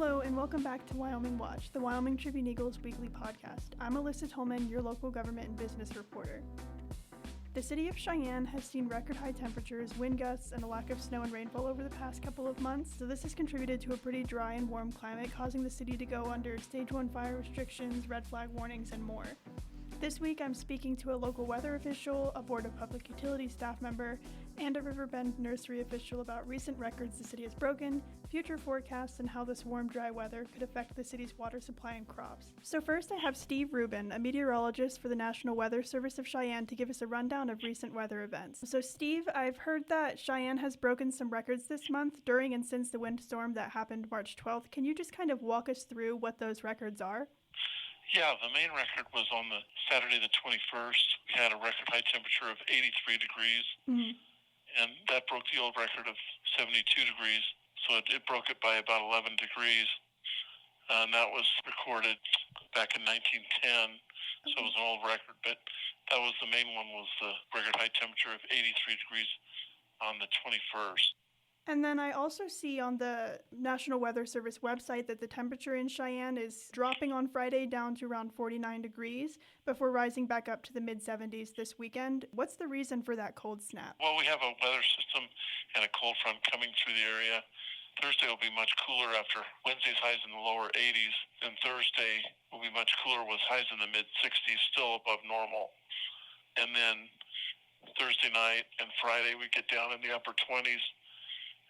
Hello and welcome back to Wyoming Watch, the Wyoming Tribune Eagle's weekly podcast. I'm Alyssa Tolman, your local government and business reporter. The city of Cheyenne has seen record high temperatures, wind gusts, and a lack of snow and rainfall over the past couple of months, so this has contributed to a pretty dry and warm climate, causing the city to go under Stage 1 fire restrictions, red flag warnings, and more. This week, I'm speaking to a local weather official, a Board of Public Utilities staff member, and a Riverbend nursery official about recent records the city has broken, future forecasts, and how this warm, dry weather could affect the city's water supply and crops. So first, I have Steve Rubin, a meteorologist for the National Weather Service of Cheyenne, to give us a rundown of recent weather events. So Steve, I've heard that Cheyenne has broken some records this month during and since the windstorm that happened March 12th. Can you just kind of walk us through what those records are? Yeah, the main record was on the Saturday the 21st. We had a record high temperature of 83 degrees, and that broke the old record of 72 degrees, so it broke it by about 11 degrees, and that was recorded back in 1910, so it was an old record, but that was the main one, was the record high temperature of 83 degrees on the 21st. And then I also see on the National Weather Service website that the temperature in Cheyenne is dropping on Friday down to around 49 degrees before rising back up to the mid-70s this weekend. What's the reason for that cold snap? Well, we have a weather system and a cold front coming through the area. Thursday will be much cooler after Wednesday's highs in the lower 80s, and Thursday will be much cooler with highs in the mid-60s, still above normal. And then Thursday night and Friday we get down in the upper 20s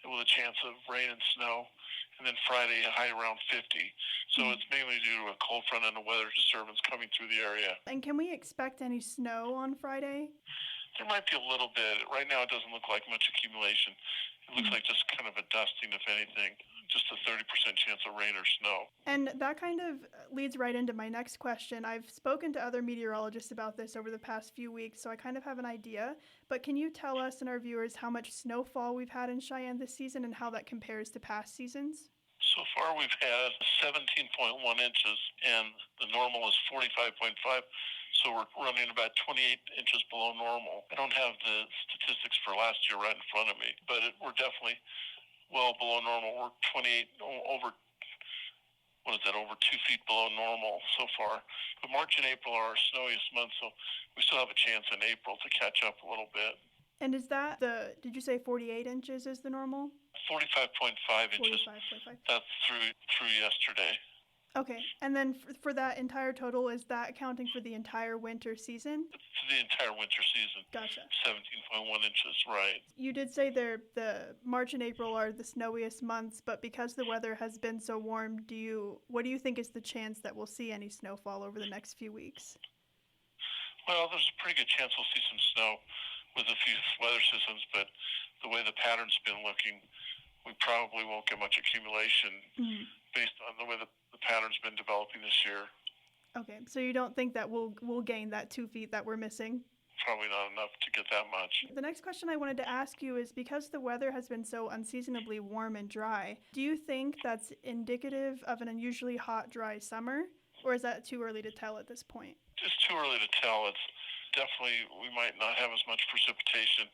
with a chance of rain and snow, and then Friday a high around 50. So it's mainly due to a cold front and a weather disturbance coming through the area. And can we expect any snow on Friday? There might be a little bit. Right now it doesn't look like much accumulation. It looks like just kind of a dusting, if anything, just a 30% chance of rain or snow. And that kind of leads right into my next question. I've spoken to other meteorologists about this over the past few weeks, so I kind of have an idea. But can you tell us and our viewers how much snowfall we've had in Cheyenne this season and how that compares to past seasons? So far we've had 17.1 inches, and the normal is 45.5. So we're running about 28 inches below normal. I don't have the statistics for last year right in front of me, but we're definitely well below normal. We're 28 over, over 2 feet below normal so far. But March and April are our snowiest months, so we still have a chance in April to catch up a little bit. And is that did you say 48 inches is the normal? 45.5 inches. 45.5. That's through yesterday. Okay, and then for that entire total, is that accounting for the entire winter season? For the entire winter season. Gotcha. 17.1 inches, right. You did say the March and April are the snowiest months, but because the weather has been so warm, what do you think is the chance that we'll see any snowfall over the next few weeks? Well, there's a pretty good chance we'll see some snow with a few weather systems, but the way the pattern's been looking, we probably won't get much accumulation based on the way the pattern's been developing this year. Okay, so you don't think that we'll gain that 2 feet that we're missing? Probably not enough to get that much. The next question I wanted to ask you is, because the weather has been so unseasonably warm and dry, do you think that's indicative of an unusually hot, dry summer, or is that too early to tell at this point? It's too early to tell. It's definitely, we might not have as much precipitation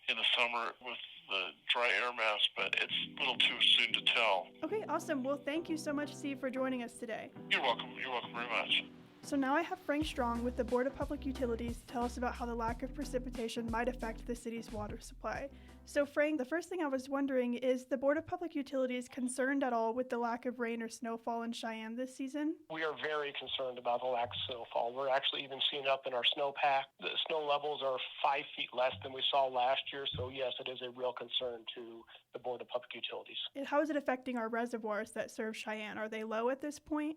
in the summer with the dry air mass, but it's a little too soon to tell. Okay, awesome. Well, thank you so much, Steve, for joining us today. You're welcome. You're welcome very much. So now I have Frank Strong with the Board of Public Utilities to tell us about how the lack of precipitation might affect the city's water supply. So Frank, the first thing I was wondering is, the Board of Public Utilities concerned at all with the lack of rain or snowfall in Cheyenne this season? We are very concerned about the lack of snowfall. We're actually even seeing up in our snowpack. The snow levels are 5 feet less than we saw last year, so yes, it is a real concern to the Board of Public Utilities. How is it affecting our reservoirs that serve Cheyenne? Are they low at this point?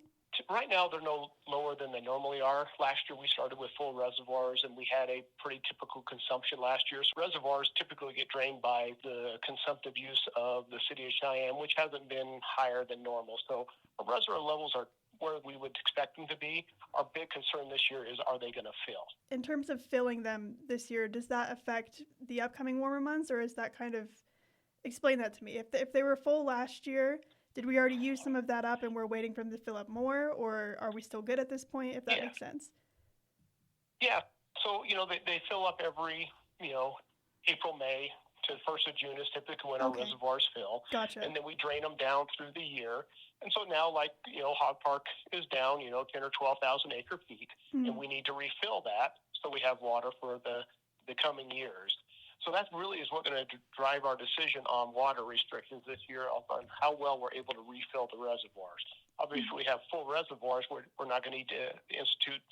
Right now, they're no lower than they normally are. Last year, we started with full reservoirs, and we had a pretty typical consumption last year. So reservoirs typically get drained by the consumptive use of the city of Cheyenne, which hasn't been higher than normal. So our reservoir levels are where we would expect them to be. Our big concern this year is, are they going to fill? In terms of filling them this year, does that affect the upcoming warmer months, or is that kind of... Explain that to me. If they were full last year, did we already use some of that up and we're waiting for them to fill up more, or are we still good at this point, if that makes sense? Yeah. So, they fill up every, April, May to the 1st of June is typically when our reservoirs fill. Gotcha. And then we drain them down through the year. And so now, Hog Park is down, 10 or 12,000 acre feet, and we need to refill that so we have water for the coming years. So that really is what's going to drive our decision on water restrictions this year on how well we're able to refill the reservoirs. Obviously, we have full reservoirs. We're not going to need to institute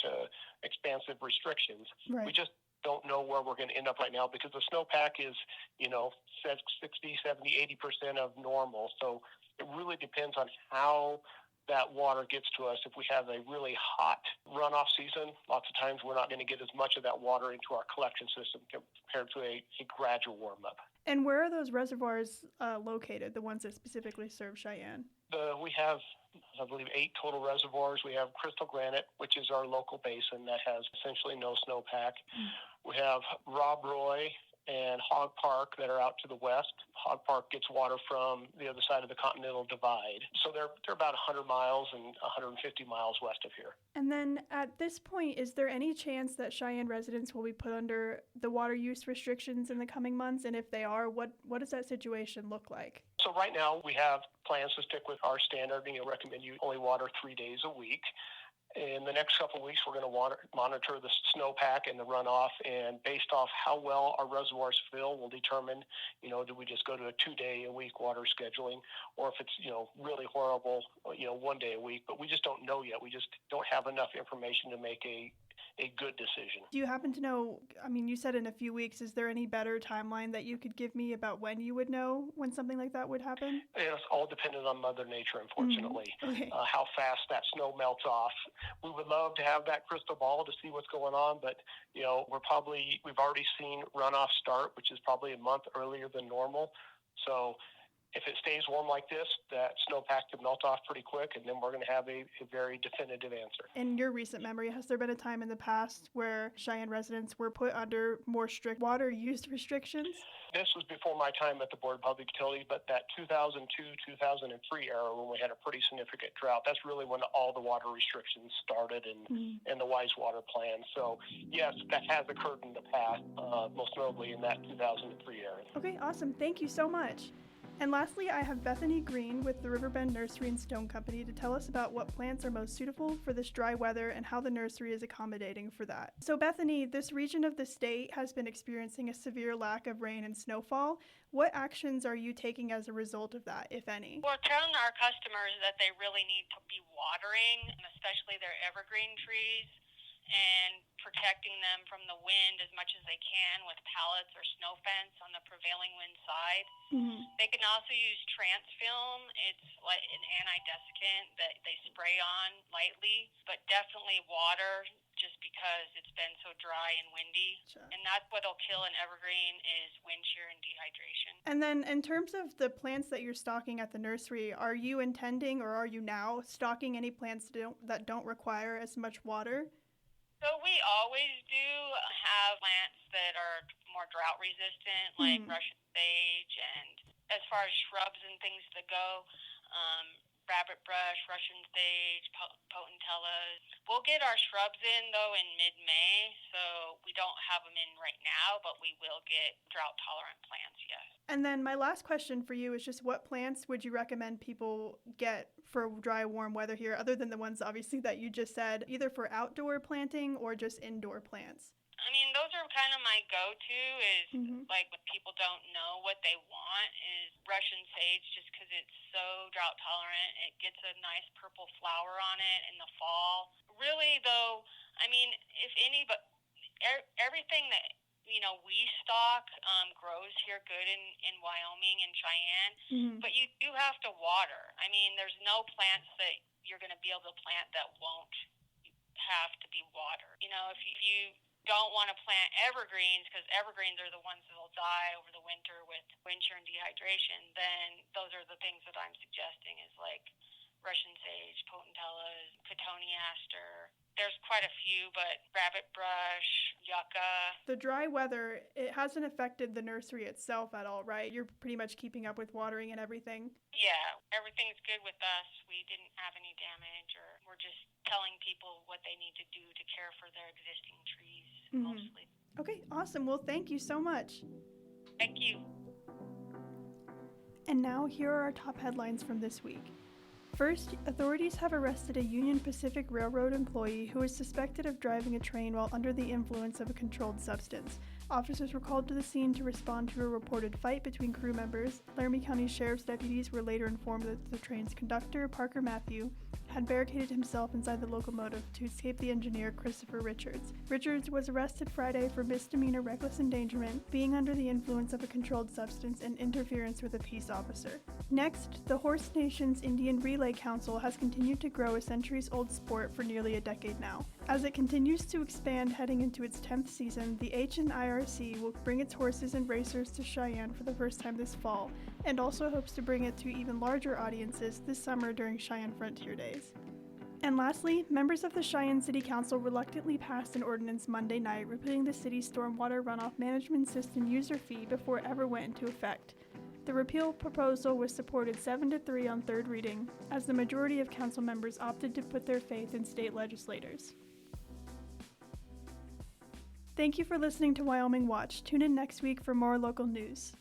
expansive restrictions. Right. We just don't know where we're going to end up right now because the snowpack is, 60, 70, 80% of normal. So it really depends on how that water gets to us. If we have a really hot runoff season, lots of times we're not going to get as much of that water into our collection system compared to a gradual warm-up. And where are those reservoirs located, the ones that specifically serve Cheyenne? We have, I believe, 8 total reservoirs. We have Crystal Granite, which is our local basin that has essentially no snowpack. We have Rob Roy and Hog Park that are out to the west. Hog Park gets water from the other side of the Continental Divide. So they're about 100 miles and 150 miles west of here. And then at this point, is there any chance that Cheyenne residents will be put under the water use restrictions in the coming months? And if they are, what does that situation look like? So right now we have plans to stick with our standard, recommend you only water 3 days a week. In the next couple of weeks, we're going to monitor the snowpack and the runoff, and based off how well our reservoirs fill, we'll determine, do we just go to a 2-day-a-week water scheduling, or if it's, really horrible, 1 day a week. But we just don't know yet. We just don't have enough information to make a good decision. Do you happen to know, you said in a few weeks, is there any better timeline that you could give me about when you would know when something like that would happen? It's all dependent on Mother Nature, unfortunately. Okay. How fast that snow melts off. We would love to have that crystal ball to see what's going on, but, we've already seen runoff start, which is probably a month earlier than normal. So if it stays warm like this, that snowpack could melt off pretty quick, and then we're going to have a very definitive answer. In your recent memory, has there been a time in the past where Cheyenne residents were put under more strict water use restrictions? This was before my time at the Board of Public Utilities, but that 2002-2003 era when we had a pretty significant drought, that's really when all the water restrictions started and the Wise Water Plan. So, yes, that has occurred in the past, most notably in that 2003 era. Okay, awesome. Thank you so much. And lastly, I have Bethany Green with the Riverbend Nursery and Stone Company to tell us about what plants are most suitable for this dry weather and how the nursery is accommodating for that. So Bethany, this region of the state has been experiencing a severe lack of rain and snowfall. What actions are you taking as a result of that, if any? We're telling our customers that they really need to be watering, especially their evergreen trees, and protecting them from the wind as much as they can with pallets or snow fence on the prevailing wind side. They can also use trans film. It's like an anti-desiccant that they spray on lightly, but definitely water just because it's been so dry and windy. Sure. And that's what'll kill an evergreen is wind shear and dehydration. And then in terms of the plants that you're stocking at the nursery, are you intending or are you now stocking any plants that don't require as much water? So we always do have plants that are more drought resistant, like Russian sage, and as far as shrubs and things that go, rabbit brush, Russian sage, potentillas. We'll get our shrubs in, though, in mid-May, so we don't have them in right now, but we will get drought-tolerant plants, yes. And then my last question for you is just what plants would you recommend people get for dry, warm weather here, other than the ones, obviously, that you just said, either for outdoor planting or just indoor plants? Those are kind of my go-to is, like, when people don't know what they want, is Russian sage, just because it's so drought-tolerant. It gets a nice purple flower on it in the fall. Really, though, if any, but everything that, we stock grows here good in Wyoming and Cheyenne, but you do have to water. There's no plants that you're going to be able to plant that won't have to be watered. If you don't want to plant evergreens, because evergreens are the ones that will die over the winter with wind shear and dehydration, then those are the things that I'm suggesting is like Russian sage, potentillas, cotoneaster. There's quite a few, but rabbit brush, yucca. The dry weather, it hasn't affected the nursery itself at all, right? You're pretty much keeping up with watering and everything? Yeah, everything's good with us. We didn't have any damage, or we're just telling people what they need to do to care for their existing trees, mostly. Okay, awesome. Well, thank you so much. Thank you. And now, here are our top headlines from this week. First, authorities have arrested a Union Pacific Railroad employee who is suspected of driving a train while under the influence of a controlled substance. Officers were called to the scene to respond to a reported fight between crew members. Laramie County Sheriff's deputies were later informed that the train's conductor, Parker Matthew, had barricaded himself inside the locomotive to escape the engineer, Christopher Richards. Richards was arrested Friday for misdemeanor reckless endangerment, being under the influence of a controlled substance, and interference with a peace officer. Next, the Horse Nations Indian Relay Council has continued to grow a centuries-old sport for nearly a decade now. As it continues to expand heading into its 10th season, the HNIRC will bring its horses and racers to Cheyenne for the first time this fall, and also hopes to bring it to even larger audiences this summer during Cheyenne Frontier Days. And lastly, members of the Cheyenne City Council reluctantly passed an ordinance Monday night repealing the city's stormwater runoff management system user fee before it ever went into effect. The repeal proposal was supported 7-3 on third reading, as the majority of council members opted to put their faith in state legislators. Thank you for listening to Wyoming Watch. Tune in next week for more local news.